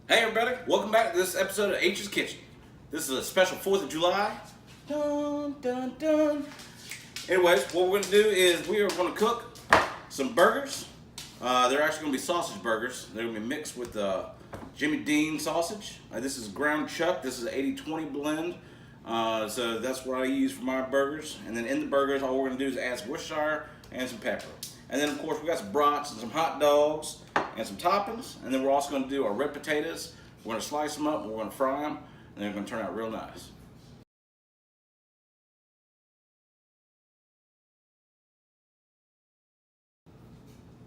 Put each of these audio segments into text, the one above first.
Hey everybody, welcome back to this episode of H's Kitchen. This is a special 4th of July. Dun, dun, dun. Anyways, what we're going to do is we are going to cook some burgers. They're actually going to be sausage burgers. They're going to be mixed with Jimmy Dean sausage. This is ground chuck. This is an 80-20 blend. So that's what I use for my burgers. And then in the burgers, all we're going to do is add some Worcestershire and some pepper. And then of course we got some brats and some hot dogs and some toppings. And then we're also going to do our red potatoes. We're going to slice them up and we're going to fry them. And they're going to turn out real nice.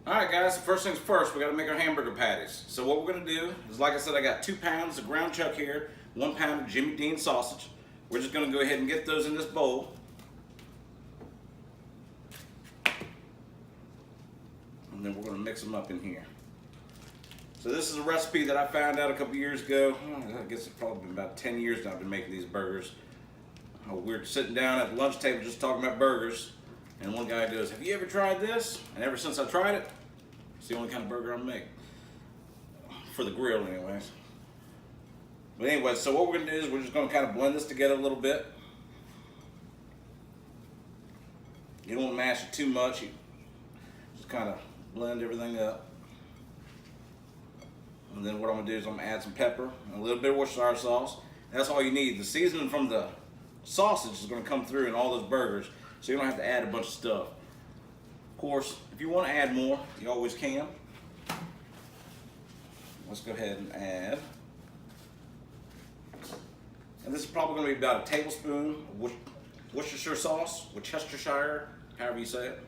Alright guys, so first things first, we got to make our hamburger patties. So what we're going to do is, like I said, I got 2 pounds of ground chuck here, 1 pound of Jimmy Dean sausage. We're just going to go ahead and get those in this bowl. And then we're going to mix them up in here. So this is a recipe that I found out a couple years ago. I guess it's probably been about 10 years now I've been making these burgers. We're sitting down at the lunch table just talking about burgers. And one guy goes, "Have you ever tried this?" And ever since I tried it, it's the only kind of burger I make. For the grill anyways. But anyway, so what we're going to do is we're just going to kind of blend this together a little bit. You don't want to mash it too much. You just kind of blend everything up. And then what I'm going to do is I'm going to add some pepper and a little bit of Worcestershire sauce. That's all you need. The seasoning from the sausage is going to come through in all those burgers, so you don't have to add a bunch of stuff. Of course, if you want to add more, you always can. Let's go ahead and add. And this is probably going to be about a tablespoon of Worcestershire sauce, Worcestershire, however you say it.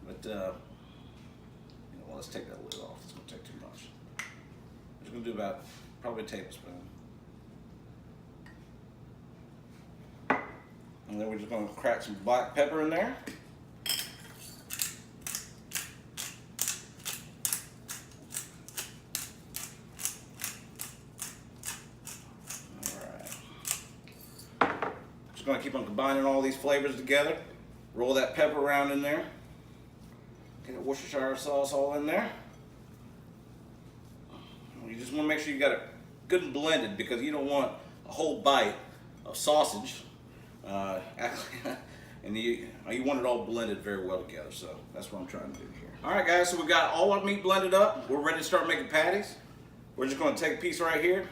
But, let's take that lid off. It's going to take too much. I'm just going to do about probably a tablespoon. And then we're just going to crack some black pepper in there. Alright. Just going to keep on combining all these flavors together. Roll that pepper around in there. Get the Worcestershire sauce all in there. You just want to make sure you got it good and blended, because you don't want a whole bite of sausage. And you want it all blended very well together, so that's what I'm trying to do here. Alright guys, so we've got all our meat blended up. We're ready to start making patties. We're just going to take a piece right here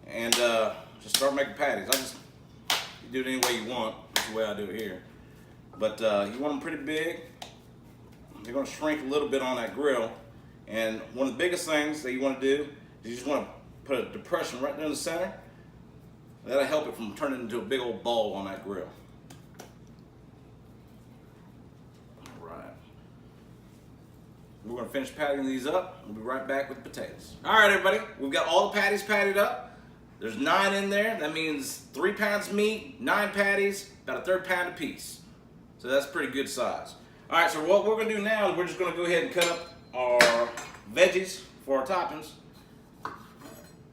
and just start making patties. You do it any way you want. That's the way I do it here. But you want them pretty big. They're going to shrink a little bit on that grill. And one of the biggest things that you want to do is you just want to put a depression right there in the center. That'll help it from turning into a big old ball on that grill. Alright. We're going to finish patting these up. We'll be right back with the potatoes. Alright everybody, we've got all the patties patted up. There's 9 in there. That means 3 pounds of meat, 9 patties, about a 1/3 pound a piece. So that's pretty good size. Alright, so what we're going to do now is we're just going to go ahead and cut up our veggies for our toppings.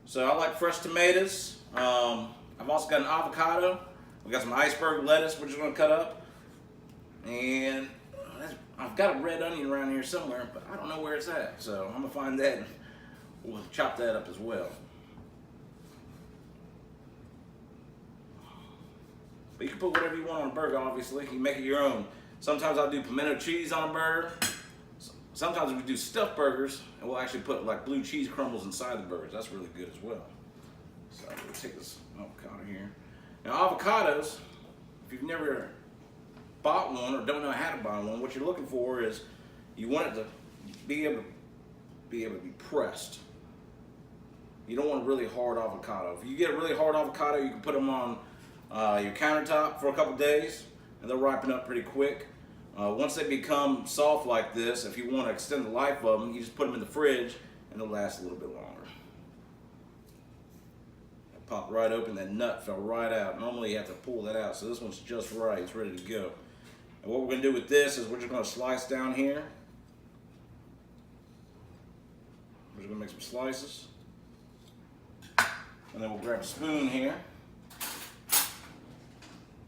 So I like fresh tomatoes. I've also got an avocado. We got some iceberg lettuce we're just going to cut up. And I've got a red onion around here somewhere, but I don't know where it's at. So I'm going to find that and we'll chop that up as well. But you can put whatever you want on a burger, obviously. You can make it your own. Sometimes I'll do pimento cheese on a burger. Sometimes we do stuffed burgers, and we'll actually put like blue cheese crumbles inside the burgers. That's really good as well. So we'll take this avocado here. Now avocados, if you've never bought one or don't know how to buy one, what you're looking for is you want it to be able to be pressed. You don't want a really hard avocado. If you get a really hard avocado, you can put them on your countertop for a couple days, and they'll ripen up pretty quick. Once they become soft like this, if you want to extend the life of them, you just put them in the fridge and they'll last a little bit longer. It popped right open, that nut fell right out. Normally you have to pull that out, so this one's just right, it's ready to go. And what we're going to do with this is we're just going to slice down here. We're just going to make some slices. And then we'll grab a spoon here.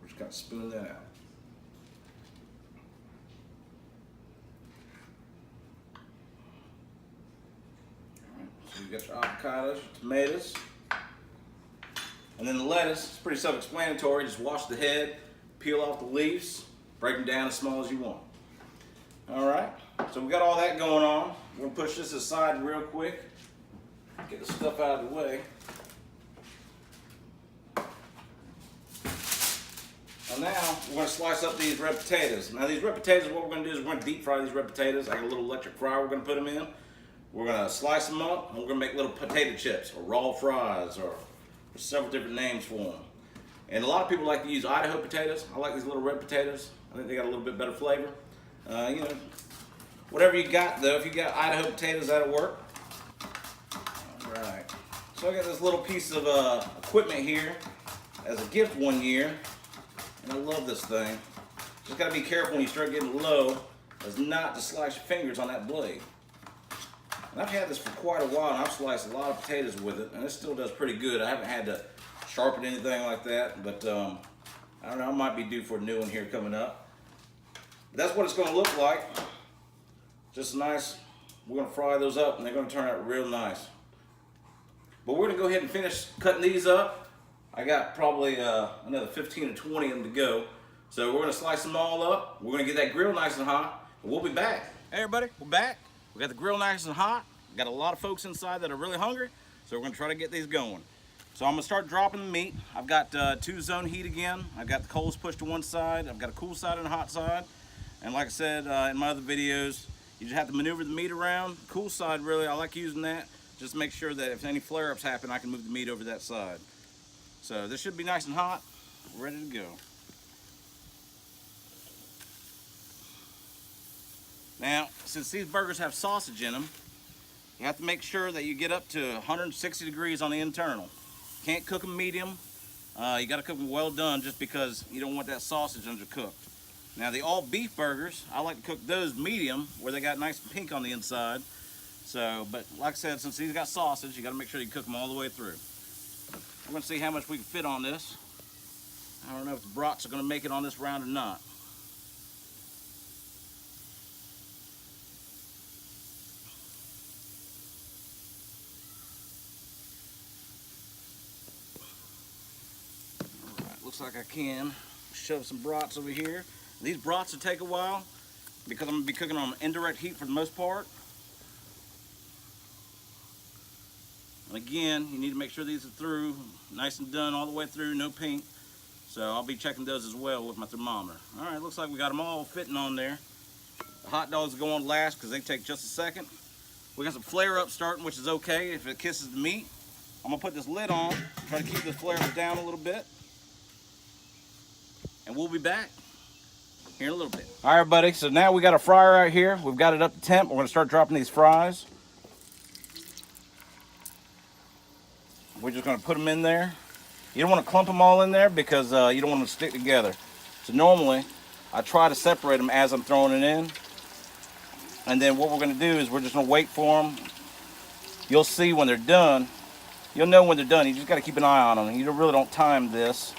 We're just going to spoon that out. So you got your avocados, your tomatoes, and then the lettuce. It's pretty self-explanatory. Just wash the head, peel off the leaves, break them down as small as you want. All right, so we got all that going on. We're gonna push this aside real quick, get the stuff out of the way. And now we're gonna slice up these red potatoes. Now these red potatoes, what we're gonna do is we're gonna deep fry these red potatoes. I got a little electric fryer we're gonna put them in. We're gonna slice them up and we're gonna make little potato chips or raw fries, or there's several different names for them. And a lot of people like to use Idaho potatoes. I like these little red potatoes. I think they got a little bit better flavor. You know, whatever you got though, if you got Idaho potatoes, that'll work. All right. So I got this little piece of equipment here as a gift one year. And I love this thing. Just gotta be careful when you start getting low as not to slice your fingers on that blade. And I've had this for quite a while and I've sliced a lot of potatoes with it and it still does pretty good. I haven't had to sharpen anything like that, but I don't know, I might be due for a new one here coming up. But that's what it's gonna look like. Just nice. We're gonna fry those up and they're gonna turn out real nice. But we're gonna go ahead and finish cutting these up. I got probably another 15 or 20 of them to go. So we're gonna slice them all up. We're gonna get that grill nice and hot, and we'll be back. Hey everybody, we're back. We got the grill nice and hot. Got a lot of folks inside that are really hungry, so we're gonna try to get these going. So I'm gonna start dropping the meat. I've got 2-zone heat again. I've got the coals pushed to one side. I've got a cool side and a hot side. And like I said in my other videos, you just have to maneuver the meat around. Cool side, really, I like using that. Just to make sure that if any flare-ups happen, I can move the meat over that side. So this should be nice and hot, ready to go. Now, since these burgers have sausage in them, you have to make sure that you get up to 160 degrees on the internal. Can't cook them medium. You gotta cook them well done just because you don't want that sausage undercooked. Now the all beef burgers, I like to cook those medium where they got nice and pink on the inside. So, but like I said, since these got sausage, you gotta make sure you cook them all the way through. We're gonna see how much we can fit on this. I don't know if the brats are gonna make it on this round or not. All right, looks like I can shove some brats over here. These brats will take a while because I'm gonna be cooking on indirect heat for the most part. And again, you need to make sure these are through, nice and done all the way through, no pink. So I'll be checking those as well with my thermometer. All right, looks like we got them all fitting on there. The hot dogs go on last because they take just a second. We got some flare up starting, which is okay if it kisses the meat. I'm gonna put this lid on, try to keep the flare up down a little bit. And we'll be back here in a little bit. All right, everybody, so now we got a fryer out here. We've got it up to temp. We're gonna start dropping these fries. We're just gonna put them in there. You don't want to clump them all in there because you don't want them to stick together. So normally, I try to separate them as I'm throwing it in. And then what we're gonna do is we're just gonna wait for them. You'll see when they're done. You'll know when they're done. You just gotta keep an eye on them. You really don't time this.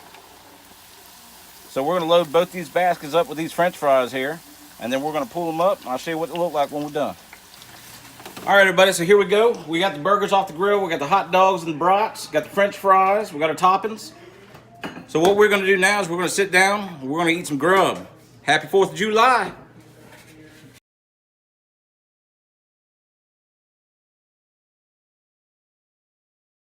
So we're gonna load both these baskets up with these French fries here. And then we're gonna pull them up. And I'll show you what they look like when we're done. All right, everybody, so here we go. We got the burgers off the grill. We got the hot dogs and the brats. Got the French fries. We got our toppings. So what we're gonna do now is we're gonna sit down and we're gonna eat some grub. Happy 4th of July.